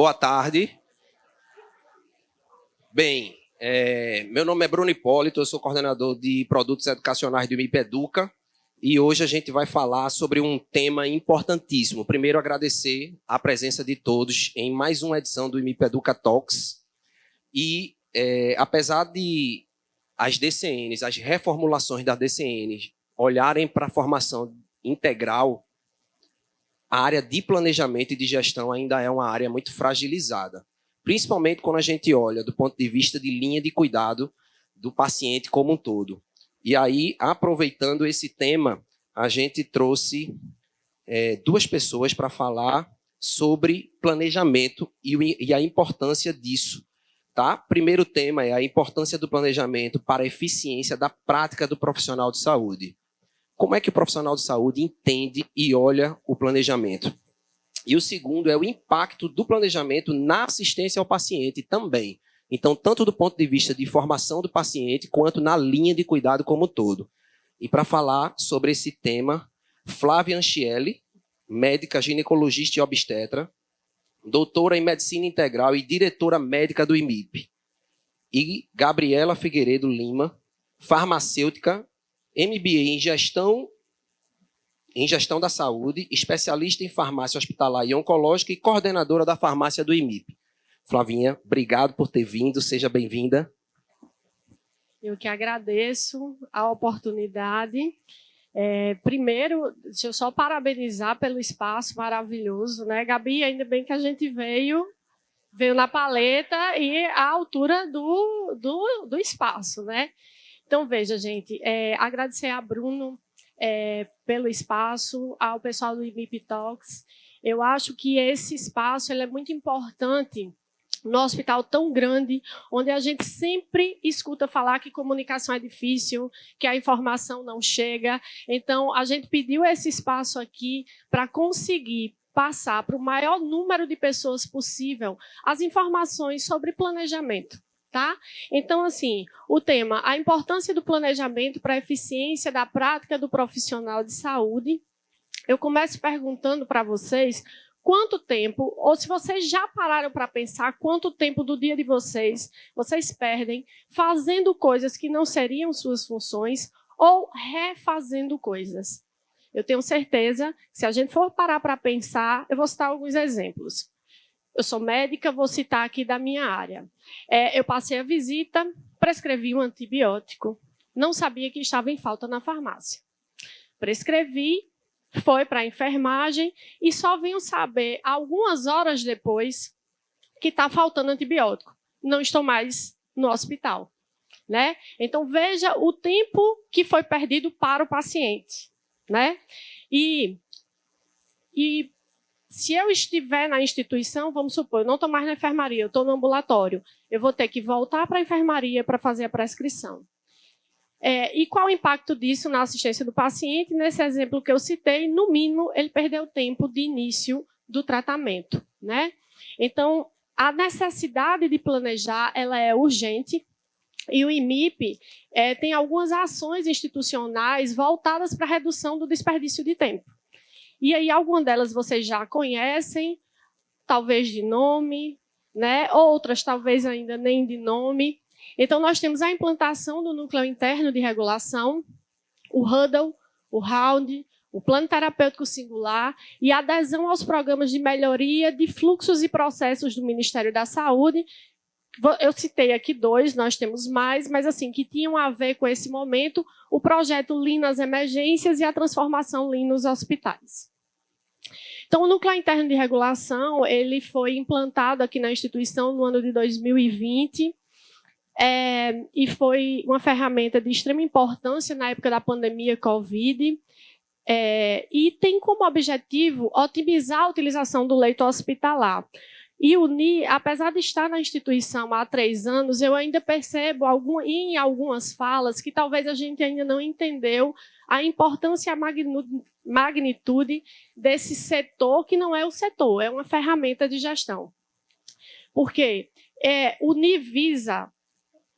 Boa tarde. Bem, meu nome é Bruno Hipólito, eu sou coordenador de produtos educacionais do IMIP Educa e hoje a gente vai falar sobre um tema importantíssimo. Primeiro, agradecer a presença de todos em mais uma edição do IMIP Educa Talks. E, apesar de as DCNs, as reformulações das DCNs, olharem para a formação integral, a área de planejamento e de gestão ainda é uma área muito fragilizada, principalmente quando a gente olha do ponto de vista de linha de cuidado do paciente como um todo. E aí, aproveitando esse tema, a gente trouxe duas pessoas para falar sobre planejamento e a importância disso. Tá? Primeiro tema é a importância do planejamento para a eficiência da prática do profissional de saúde. Como é que o profissional de saúde entende e olha o planejamento? E o segundo é o impacto do planejamento na assistência ao paciente também. Então, tanto do ponto de vista de formação do paciente, quanto na linha de cuidado como um todo. E para falar sobre esse tema, Flávia Anchieli, médica ginecologista e obstetra, doutora em Medicina Integral e diretora médica do IMIP. E Gabriela Figueiredo Lima, farmacêutica, MBA em Gestão da Saúde, especialista em farmácia hospitalar e oncológica e coordenadora da farmácia do IMIP. Flavinha, obrigado por ter vindo, seja bem-vinda. Eu que agradeço a oportunidade. Primeiro, deixa eu só parabenizar pelo espaço maravilhoso, né, Gabi? Ainda bem que a gente veio na paleta e à altura do espaço, né? Então, veja, gente, agradecer a Bruno pelo espaço, ao pessoal do IMIP Talks. Eu acho que esse espaço ele é muito importante no hospital tão grande, onde a gente sempre escuta falar que comunicação é difícil, que a informação não chega. Então, a gente pediu esse espaço aqui para conseguir passar para o maior número de pessoas possível as informações sobre planejamento. Tá? Então, assim, o tema, a importância do planejamento para a eficiência da prática do profissional de saúde. Eu começo perguntando para vocês quanto tempo, ou se vocês já pararam para pensar quanto tempo do dia de vocês perdem fazendo coisas que não seriam suas funções ou refazendo coisas. Eu tenho certeza que se a gente for parar para pensar, eu vou citar alguns exemplos. Eu sou médica, vou citar aqui da minha área. Eu passei a visita, prescrevi um antibiótico, não sabia que estava em falta na farmácia. Prescrevi, foi para a enfermagem e só vim saber algumas horas depois que está faltando antibiótico. Não estou mais no hospital. Né? Então, veja o tempo que foi perdido para o paciente. Né? E se eu estiver na instituição, vamos supor, eu não estou mais na enfermaria, eu estou no ambulatório, eu vou ter que voltar para a enfermaria para fazer a prescrição. E qual o impacto disso na assistência do paciente? Nesse exemplo que eu citei, no mínimo, ele perdeu tempo de início do tratamento. Né? Então, a necessidade de planejar ela é urgente e o IMIP tem algumas ações institucionais voltadas para a redução do desperdício de tempo. E aí, algumas delas vocês já conhecem, talvez de nome, né? Outras talvez ainda nem de nome. Então, nós temos a implantação do Núcleo Interno de Regulação, o HUDL, o RAUD, o Plano Terapêutico Singular e a adesão aos programas de melhoria de fluxos e processos do Ministério da Saúde. Eu citei aqui 2, nós temos mais, mas assim, que tinham a ver com esse momento, o projeto Lean nas emergências e a transformação Lean nos hospitais. Então, o Núcleo Interno de Regulação ele foi implantado aqui na instituição no ano de 2020 e foi uma ferramenta de extrema importância na época da pandemia Covid e tem como objetivo otimizar a utilização do leito hospitalar. E unir, apesar de estar na instituição há 3 anos, eu ainda percebo em algumas falas que talvez a gente ainda não entendeu a importância e a magnitude desse setor, que não é o setor, é uma ferramenta de gestão. Porque unir visa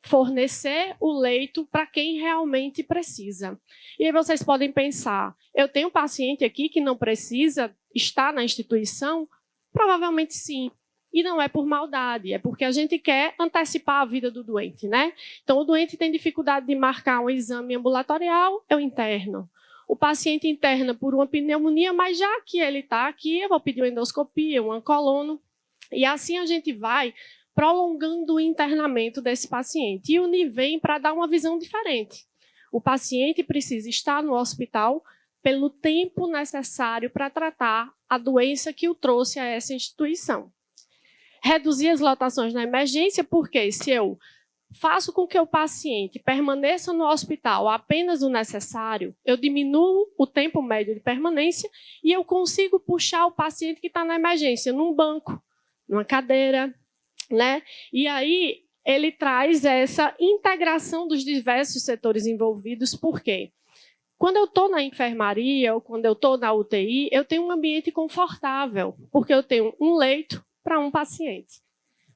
fornecer o leito para quem realmente precisa. E aí vocês podem pensar, eu tenho um paciente aqui que não precisa estar na instituição? Provavelmente sim. E não é por maldade, é porque a gente quer antecipar a vida do doente, né? Então, o doente tem dificuldade de marcar um exame ambulatorial, eu interno. O paciente interna por uma pneumonia, mas já que ele está aqui, eu vou pedir uma endoscopia, um colono, e assim a gente vai prolongando o internamento desse paciente. E o NIVEM para dar uma visão diferente. O paciente precisa estar no hospital pelo tempo necessário para tratar a doença que o trouxe a essa instituição. Reduzir as lotações na emergência, porque se eu faço com que o paciente permaneça no hospital apenas o necessário, eu diminuo o tempo médio de permanência e eu consigo puxar o paciente que está na emergência num banco, numa cadeira, né? E aí ele traz essa integração dos diversos setores envolvidos, por quê? Quando eu estou na enfermaria ou quando eu estou na UTI, eu tenho um ambiente confortável, porque eu tenho um leito para um paciente,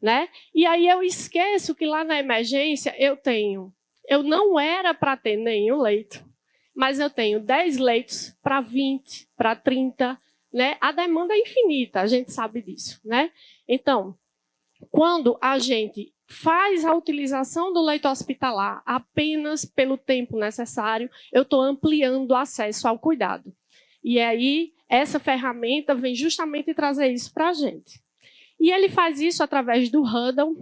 né? E aí eu esqueço que lá na emergência eu não era para ter nenhum leito, mas eu tenho 10 leitos para 20, para 30, né? A demanda é infinita, a gente sabe disso, né? Então, quando a gente faz a utilização do leito hospitalar apenas pelo tempo necessário, eu estou ampliando o acesso ao cuidado. E aí, essa ferramenta vem justamente trazer isso para a gente. E ele faz isso através do Hudl.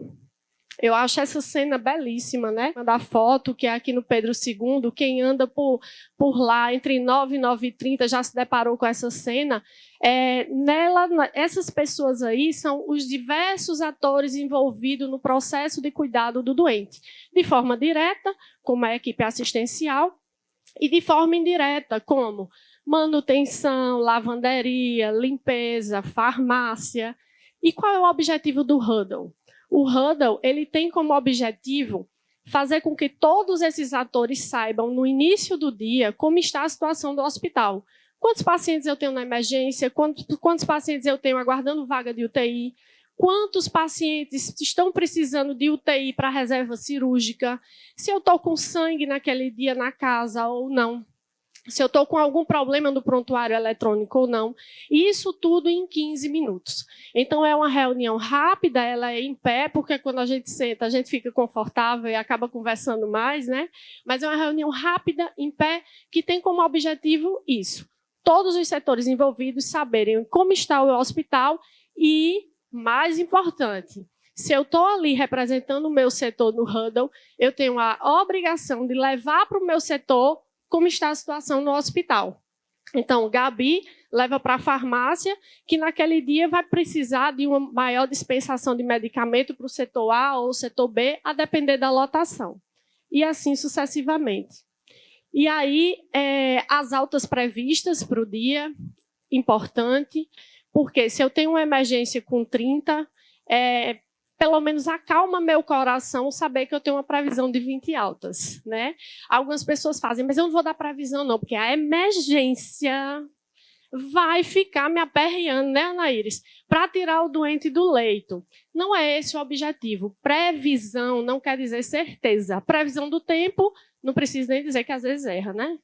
Eu acho essa cena belíssima, né? Da foto, que é aqui no Pedro II, quem anda por lá entre 9 e 9h30 já se deparou com essa cena. Essas pessoas aí são os diversos atores envolvidos no processo de cuidado do doente. De forma direta, como a equipe assistencial, e de forma indireta, como manutenção, lavanderia, limpeza, farmácia. E qual é o objetivo do Hudl? O Hudl, ele tem como objetivo fazer com que todos esses atores saibam, no início do dia, como está a situação do hospital. Quantos pacientes eu tenho na emergência? Quantos pacientes eu tenho aguardando vaga de UTI? Quantos pacientes estão precisando de UTI para reserva cirúrgica? Se eu estou com sangue naquele dia na casa ou não? Se eu estou com algum problema no prontuário eletrônico ou não, e isso tudo em 15 minutos. Então, é uma reunião rápida, ela é em pé, porque quando a gente senta, a gente fica confortável e acaba conversando mais, né? Mas é uma reunião rápida, em pé, que tem como objetivo isso. Todos os setores envolvidos saberem como está o hospital e, mais importante, se eu estou ali representando o meu setor no Hudl, eu tenho a obrigação de levar para o meu setor como está a situação no hospital. Então, Gabi leva para a farmácia, que naquele dia vai precisar de uma maior dispensação de medicamento para o setor A ou setor B, a depender da lotação. E assim sucessivamente. E aí, as altas previstas para o dia, importante, porque se eu tenho uma emergência com 30, pelo menos acalma meu coração saber que eu tenho uma previsão de 20 altas, né? Algumas pessoas fazem, mas eu não vou dar previsão não, porque a emergência vai ficar me aperreando, né, Anaíris? Para tirar o doente do leito. Não é esse o objetivo. Previsão não quer dizer certeza. Previsão do tempo, não precisa nem dizer que às vezes erra, né?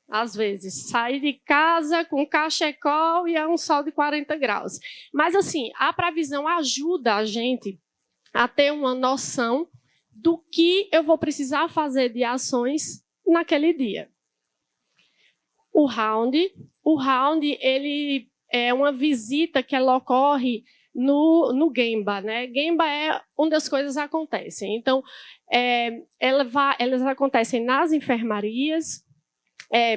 Às vezes, sair de casa com cachecol e é um sol de 40 graus. Mas, assim, a previsão ajuda a gente a ter uma noção do que eu vou precisar fazer de ações naquele dia. O round, ele é uma visita que ela ocorre no Gemba, né? Gemba é onde as coisas acontecem. Então, elas acontecem nas enfermarias,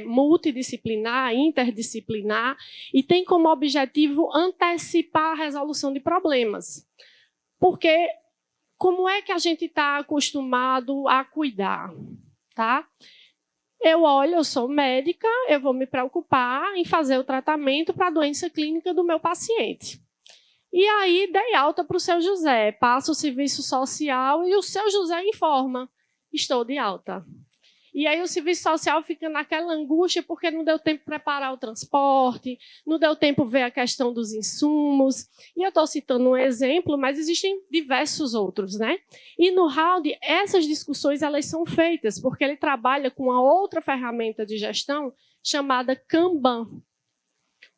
multidisciplinar, interdisciplinar, e tem como objetivo antecipar a resolução de problemas. Porque como é que a gente está acostumado a cuidar? Tá? Eu sou médica, eu vou me preocupar em fazer o tratamento para a doença clínica do meu paciente. E aí dei alta para o seu José, passo o serviço social e o seu José informa, estou de alta. E aí o serviço social fica naquela angústia porque não deu tempo de preparar o transporte, não deu tempo de ver a questão dos insumos. E eu estou citando um exemplo, mas existem diversos outros, né? E no round, essas discussões elas são feitas porque ele trabalha com uma outra ferramenta de gestão chamada Kanban.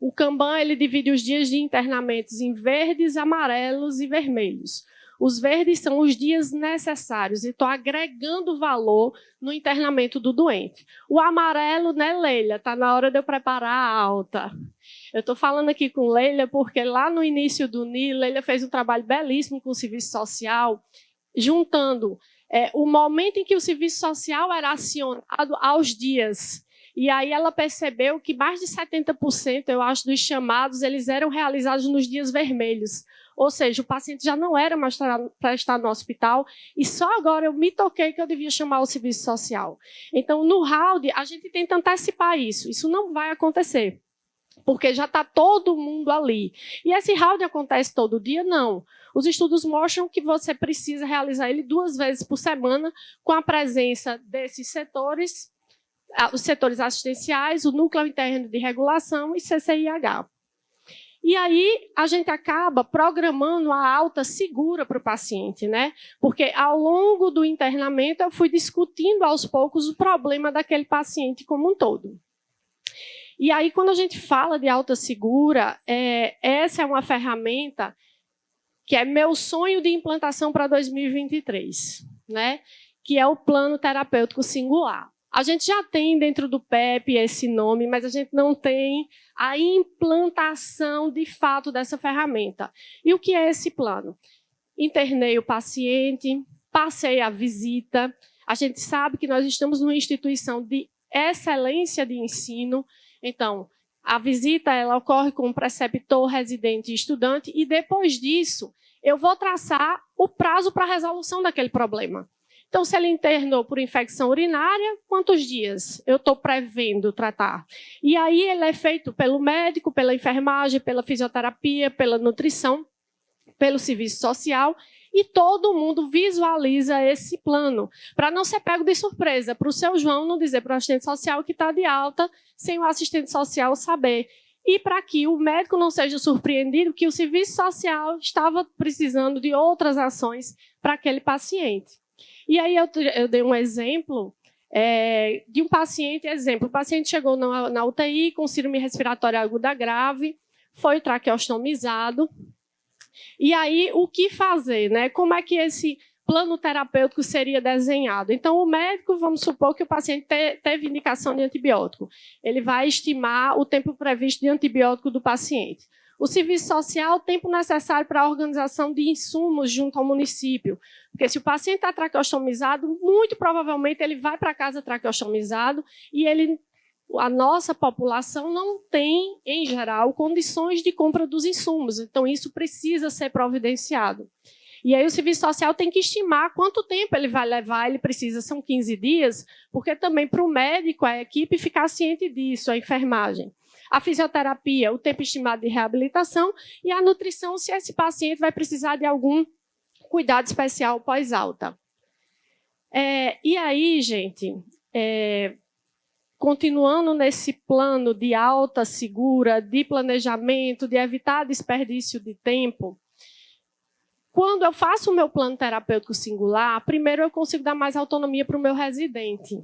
O Kanban ele divide os dias de internamentos em verdes, amarelos e vermelhos. Os verdes são os dias necessários e estou agregando valor no internamento do doente. O amarelo, né, Leila? Está na hora de eu preparar a alta. Eu estou falando aqui com Leila porque lá no início do NI, Leila fez um trabalho belíssimo com o serviço social, juntando o momento em que o serviço social era acionado aos dias. E aí ela percebeu que mais de 70%, eu acho, dos chamados, eles eram realizados nos dias vermelhos. Ou seja, o paciente já não era mais para estar no hospital e só agora eu me toquei que eu devia chamar o serviço social. Então, no round, a gente tenta antecipar isso. Isso não vai acontecer, porque já está todo mundo ali. E esse round acontece todo dia? Não. Os estudos mostram que você precisa realizar ele 2 vezes por semana com a presença desses setores, os setores assistenciais, o núcleo interno de regulação e CCIH. E aí a gente acaba programando a alta segura para o paciente, né? Porque ao longo do internamento eu fui discutindo aos poucos o problema daquele paciente como um todo. E aí quando a gente fala de alta segura, essa é uma ferramenta que é meu sonho de implantação para 2023, né? Que é o Plano Terapêutico Singular. A gente já tem dentro do PEP esse nome, mas a gente não tem a implantação de fato dessa ferramenta. E o que é esse plano? Internei o paciente, passei a visita. A gente sabe que nós estamos numa instituição de excelência de ensino. Então, a visita ela ocorre com o preceptor, residente e estudante, e depois disso, eu vou traçar o prazo para a resolução daquele problema. Então, se ele internou por infecção urinária, quantos dias eu estou prevendo tratar? E aí ele é feito pelo médico, pela enfermagem, pela fisioterapia, pela nutrição, pelo serviço social, e todo mundo visualiza esse plano, para não ser pego de surpresa, para o seu João não dizer para o assistente social que está de alta, sem o assistente social saber. E para que o médico não seja surpreendido que o serviço social estava precisando de outras ações para aquele paciente. E aí eu dei um exemplo de um paciente, o paciente chegou na UTI com síndrome respiratória aguda grave, foi traqueostomizado, e aí o que fazer, né? Como é que esse plano terapêutico seria desenhado? Então o médico, vamos supor que o paciente teve indicação de antibiótico, ele vai estimar o tempo previsto de antibiótico do paciente. O serviço social, o tempo necessário para a organização de insumos junto ao município. Porque se o paciente está traqueostomizado, muito provavelmente ele vai para casa traqueostomizado e a nossa população não tem, em geral, condições de compra dos insumos. Então, isso precisa ser providenciado. E aí o serviço social tem que estimar quanto tempo ele vai levar, ele precisa, são 15 dias, porque também para o médico, a equipe, ficar ciente disso, a enfermagem. A fisioterapia, o tempo estimado de reabilitação, e a nutrição, se esse paciente vai precisar de algum cuidado especial pós-alta. E aí, gente, continuando nesse plano de alta segura, de planejamento, de evitar desperdício de tempo, quando eu faço o meu plano terapêutico singular, primeiro eu consigo dar mais autonomia para o meu residente,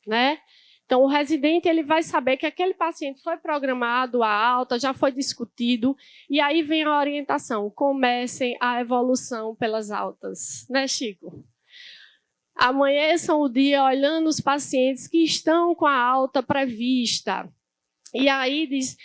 né? Então, o residente ele vai saber que aquele paciente foi programado a alta, já foi discutido, e aí vem a orientação. Comecem a evolução pelas altas. Né, Chico? Amanheçam o dia olhando os pacientes que estão com a alta prevista. E aí diz,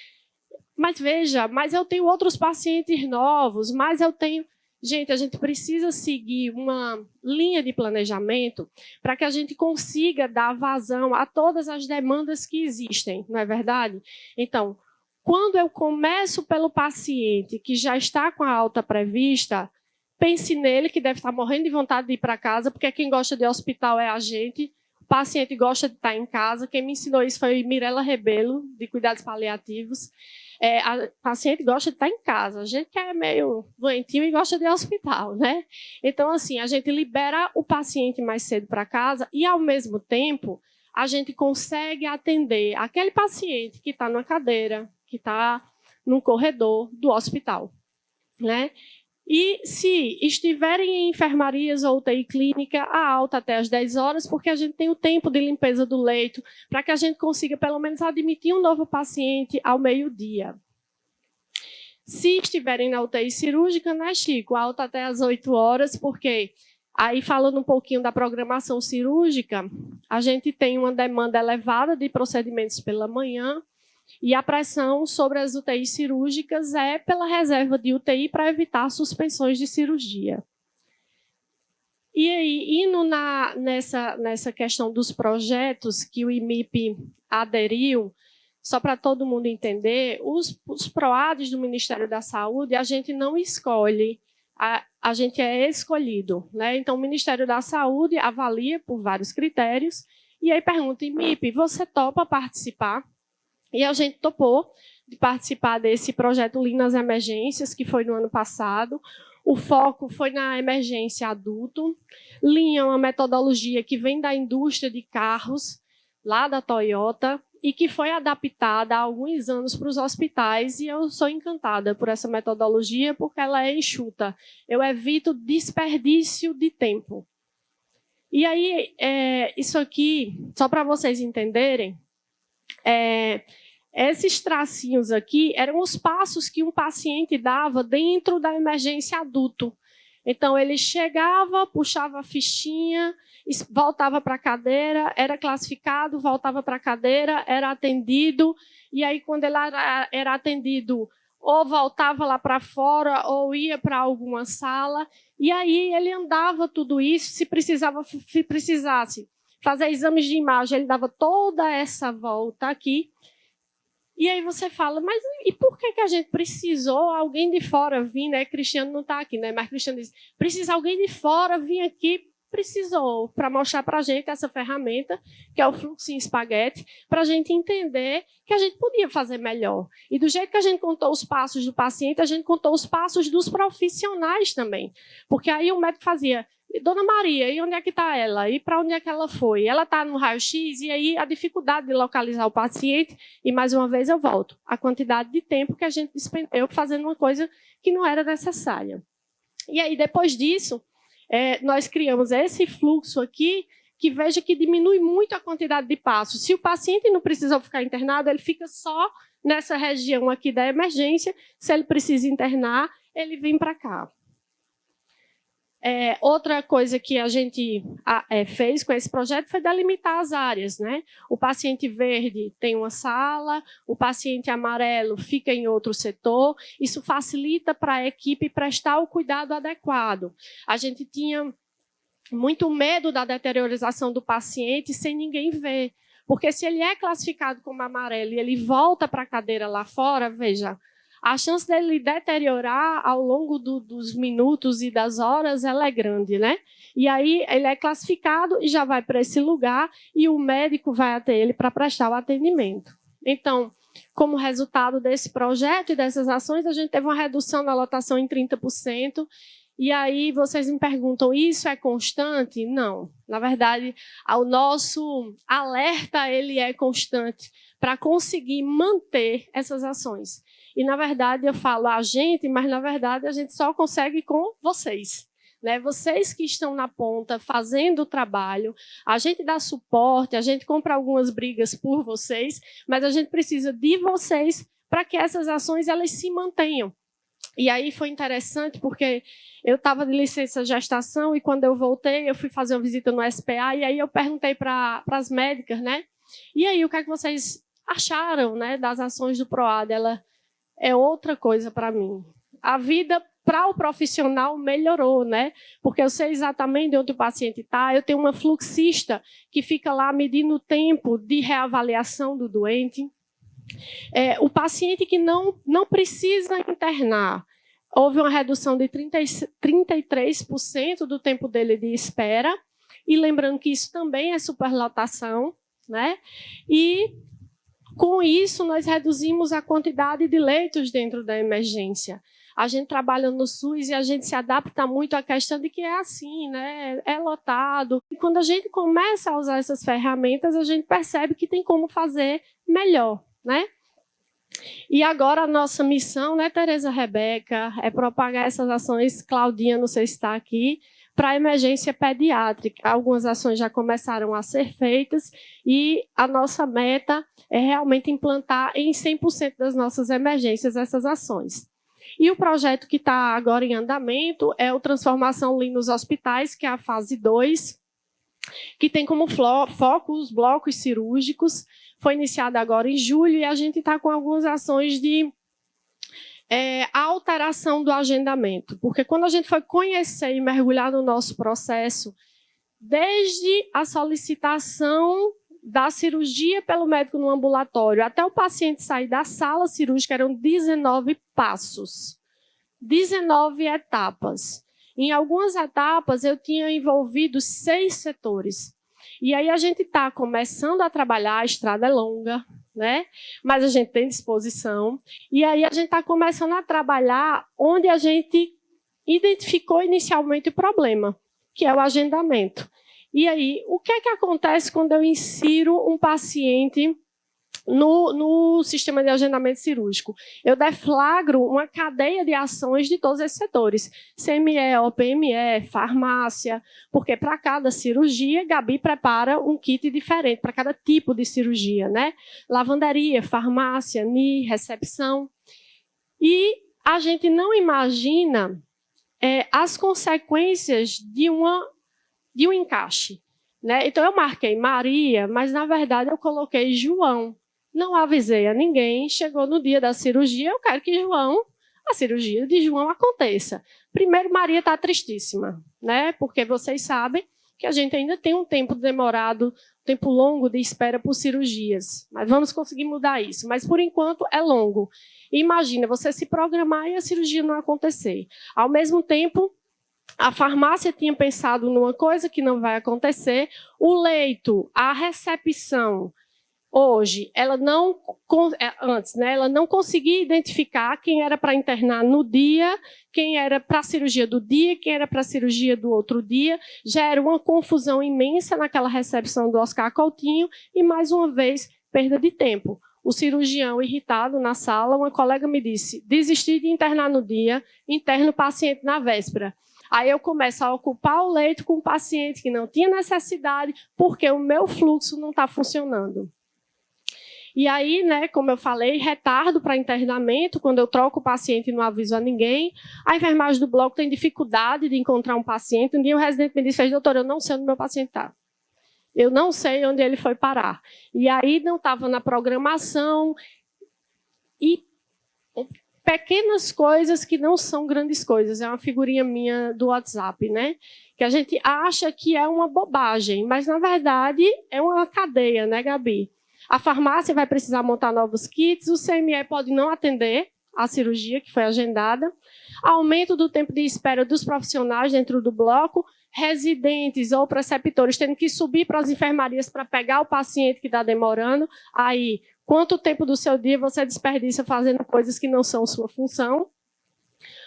mas veja, mas eu tenho outros pacientes novos, mas eu tenho... Gente, a gente precisa seguir uma linha de planejamento para que a gente consiga dar vazão a todas as demandas que existem, não é verdade? Então, quando eu começo pelo paciente que já está com a alta prevista, pense nele, que deve estar morrendo de vontade de ir para casa, porque quem gosta de hospital é a gente, o paciente gosta de estar em casa. Quem me ensinou isso foi Mirela Rebelo, de Cuidados Paliativos. A paciente gosta de estar em casa, a gente que é meio doentinho e gosta de ir ao hospital, né? Então, assim, a gente libera o paciente mais cedo para casa e, ao mesmo tempo, a gente consegue atender aquele paciente que está numa cadeira, que está num corredor do hospital, né? E se estiverem em enfermarias ou UTI clínica, a alta até às 10 horas, porque a gente tem o tempo de limpeza do leito, para que a gente consiga, pelo menos, admitir um novo paciente ao meio-dia. Se estiverem na UTI cirúrgica, né, Chico? Alta até às 8 horas, porque aí, falando um pouquinho da programação cirúrgica, a gente tem uma demanda elevada de procedimentos pela manhã e a pressão sobre as UTIs cirúrgicas é pela reserva de UTI para evitar suspensões de cirurgia. E aí, indo nessa questão dos projetos que o IMIP aderiu, só para todo mundo entender, os PROADs do Ministério da Saúde, a gente não escolhe, a gente é escolhido, né? Então, o Ministério da Saúde avalia por vários critérios e aí pergunta, IMIP, você topa participar? E a gente topou de participar desse projeto Lean nas Emergências, que foi no ano passado. O foco foi na emergência adulto. Lean é uma metodologia que vem da indústria de carros, lá da Toyota, e que foi adaptada há alguns anos para os hospitais, e eu sou encantada por essa metodologia, porque ela é enxuta. Eu evito desperdício de tempo. E aí, isso aqui, só para vocês entenderem, esses tracinhos aqui eram os passos que um paciente dava dentro da emergência adulto. Então, ele chegava, puxava a fichinha, voltava para a cadeira, era classificado, voltava para a cadeira, era atendido, e aí, quando ele era atendido, ou voltava lá para fora, ou ia para alguma sala, e aí ele andava tudo isso, se precisasse fazer exames de imagem, ele dava toda essa volta aqui. E aí você fala, mas e por que a gente precisou alguém de fora vir, né? Cristiano não está aqui, né? Mas Cristiano diz, precisa alguém de fora vir aqui. Precisou, para mostrar para a gente essa ferramenta, que é o fluxo em espaguete, para a gente entender que a gente podia fazer melhor. E do jeito que a gente contou os passos do paciente, a gente contou os passos dos profissionais também. Porque aí o médico fazia, Dona Maria, e onde é que está ela? E para onde é que ela foi? Ela está no raio-x, e aí a dificuldade de localizar o paciente, e mais uma vez eu volto, a quantidade de tempo que a gente despendeu fazendo uma coisa que não era necessária. E aí, depois disso, nós criamos esse fluxo aqui, que veja que diminui muito a quantidade de passos. Se o paciente não precisou ficar internado, ele fica só nessa região aqui da emergência. Se ele precisa internar, ele vem para cá. Outra coisa que a gente fez com esse projeto foi delimitar as áreas, né? O paciente verde tem uma sala, o paciente amarelo fica em outro setor. Isso facilita para a equipe prestar o cuidado adequado. A gente tinha muito medo da deteriorização do paciente sem ninguém ver, porque se ele é classificado como amarelo e ele volta para a cadeira lá fora, veja, a chance dele deteriorar ao longo dos minutos e das horas ela é grande, né? E aí ele é classificado e já vai para esse lugar e o médico vai até ele para prestar o atendimento. Então, como resultado desse projeto e dessas ações, a gente teve uma redução da lotação em 30%. E aí vocês me perguntam, isso é constante? Não. Na verdade, o nosso alerta ele é constante para conseguir manter essas ações. E, na verdade, eu falo a gente, mas, na verdade, a gente só consegue com vocês. Né? Vocês que estão na ponta fazendo o trabalho, a gente dá suporte, a gente compra algumas brigas por vocês, mas a gente precisa de vocês para que essas ações elas se mantenham. E aí foi interessante porque eu estava de licença gestação e quando eu voltei, eu fui fazer uma visita no SPA e aí eu perguntei para as médicas, né? E aí, o que é que vocês acharam, né, das ações do PROAD? Ela é outra coisa para mim. A vida para o profissional melhorou, né? Porque eu sei exatamente onde o paciente está. Eu tenho uma fluxista que fica lá medindo o tempo de reavaliação do doente. O paciente que não precisa internar, houve uma redução de 33% do tempo dele de espera. E lembrando que isso também é superlotação, né? E com isso, nós reduzimos a quantidade de leitos dentro da emergência. A gente trabalha no SUS e a gente se adapta muito à questão de que é assim, né? É lotado. E quando a gente começa a usar essas ferramentas, a gente percebe que tem como fazer melhor, né? E agora a nossa missão, né, Tereza Rebeca, é propagar essas ações. Claudinha, não sei se está aqui, para a emergência pediátrica. Algumas ações já começaram a ser feitas e a nossa meta é realmente implantar em 100% das nossas emergências essas ações. E o projeto que está agora em andamento é o Transformação Lean nos Hospitais, que é a fase 2, que tem como foco os blocos cirúrgicos. Foi iniciado agora em julho e a gente está com algumas ações de alteração do agendamento. Porque quando a gente foi conhecer e mergulhar no nosso processo, desde a solicitação da cirurgia pelo médico no ambulatório até o paciente sair da sala cirúrgica, eram 19 passos, 19 etapas. Em algumas etapas, eu tinha envolvido 6 setores. E aí a gente está começando a trabalhar, a estrada é longa, né? Mas a gente tem disposição. E aí a gente está começando a trabalhar onde a gente identificou inicialmente o problema, que é o agendamento. E aí, o que é que acontece quando eu insiro um paciente no sistema de agendamento cirúrgico? Eu deflagro uma cadeia de ações de todos esses setores. CME, OPME, farmácia, porque para cada cirurgia, Gabi prepara um kit diferente, para cada tipo de cirurgia, né? Lavanderia, farmácia, NI, recepção. E a gente não imagina as consequências de um encaixe, né? Então, eu marquei Maria, mas, na verdade, eu coloquei João. Não avisei a ninguém, chegou no dia da cirurgia, eu quero que a cirurgia de João aconteça. Primeiro, Maria está tristíssima, né? Porque vocês sabem que a gente ainda tem um tempo demorado, um tempo longo de espera por cirurgias. Mas vamos conseguir mudar isso. Mas, por enquanto, é longo. Imagina, você se programar e a cirurgia não acontecer. Ao mesmo tempo, a farmácia tinha pensado numa coisa que não vai acontecer. O leito, a recepção, hoje, ela não conseguia identificar quem era para internar no dia, quem era para a cirurgia do dia, quem era para a cirurgia do outro dia. Já era uma confusão imensa naquela recepção do Oscar Coutinho e, mais uma vez, perda de tempo. O cirurgião irritado na sala, uma colega me disse, desisti de internar no dia, interno o paciente na véspera. Aí eu começo a ocupar o leito com um paciente que não tinha necessidade, porque o meu fluxo não está funcionando. E aí, né, como eu falei, retardo para internamento, quando eu troco o paciente e não aviso a ninguém. A enfermagem do bloco tem dificuldade de encontrar um paciente. Um dia o residente me disse, doutor, eu não sei onde meu paciente está. Eu não sei onde ele foi parar. E aí não estava na programação. E pequenas coisas que não são grandes coisas. É uma figurinha minha do WhatsApp, né? Que a gente acha que é uma bobagem, mas, na verdade, é uma cadeia, né, Gabi? A farmácia vai precisar montar novos kits, o CME pode não atender a cirurgia que foi agendada, aumento do tempo de espera dos profissionais dentro do bloco, residentes ou preceptores tendo que subir para as enfermarias para pegar o paciente que está demorando. Aí, quanto tempo do seu dia você desperdiça fazendo coisas que não são sua função?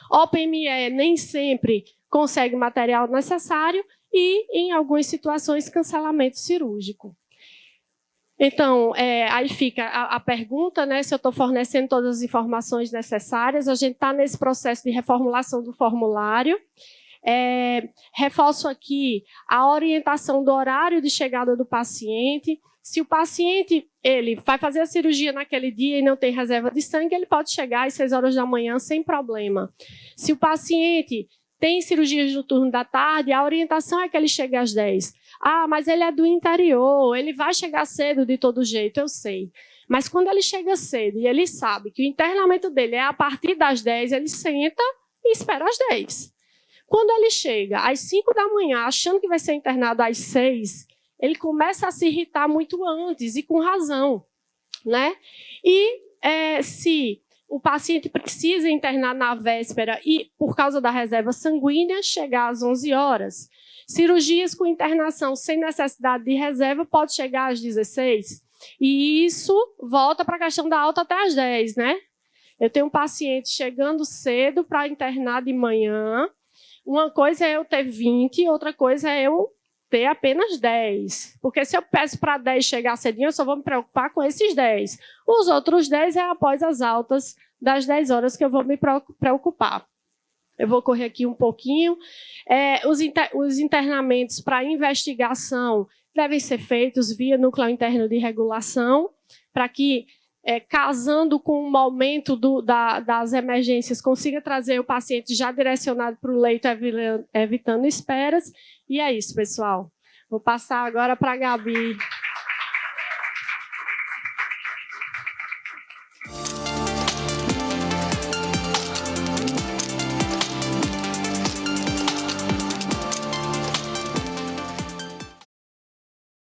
OPME nem sempre consegue material necessário e, em algumas situações, cancelamento cirúrgico. Então, aí fica a pergunta, né, se eu estou fornecendo todas as informações necessárias. A gente está nesse processo de reformulação do formulário. Reforço aqui a orientação do horário de chegada do paciente. Se o paciente ele vai fazer a cirurgia naquele dia e não tem reserva de sangue, ele pode chegar às 6 horas da manhã sem problema. Se o paciente tem cirurgias no turno da tarde, a orientação é que ele chegue às 10. Ah, mas ele é do interior, ele vai chegar cedo de todo jeito, eu sei. Mas quando ele chega cedo e ele sabe que o internamento dele é a partir das 10, ele senta e espera às 10. Quando ele chega às 5 da manhã, achando que vai ser internado às 6, ele começa a se irritar muito antes, e com razão, né? E se o paciente precisa internar na véspera e, por causa da reserva sanguínea, chegar às 11 horas. Cirurgias com internação sem necessidade de reserva pode chegar às 16. E isso volta para a questão da alta até às 10, né? Eu tenho um paciente chegando cedo para internar de manhã. Uma coisa é eu ter 20, outra coisa é eu ter apenas 10. Porque se eu peço para 10 chegar cedinho, eu só vou me preocupar com esses 10. Os outros 10 é após as altas das 10 horas que eu vou me preocupar. Eu vou correr aqui um pouquinho. Os internamentos para investigação devem ser feitos via núcleo interno de regulação, para que casando com o momento das emergências, consiga trazer o paciente já direcionado para o leito, evitando esperas. E é isso, pessoal. Vou passar agora para a Gabi.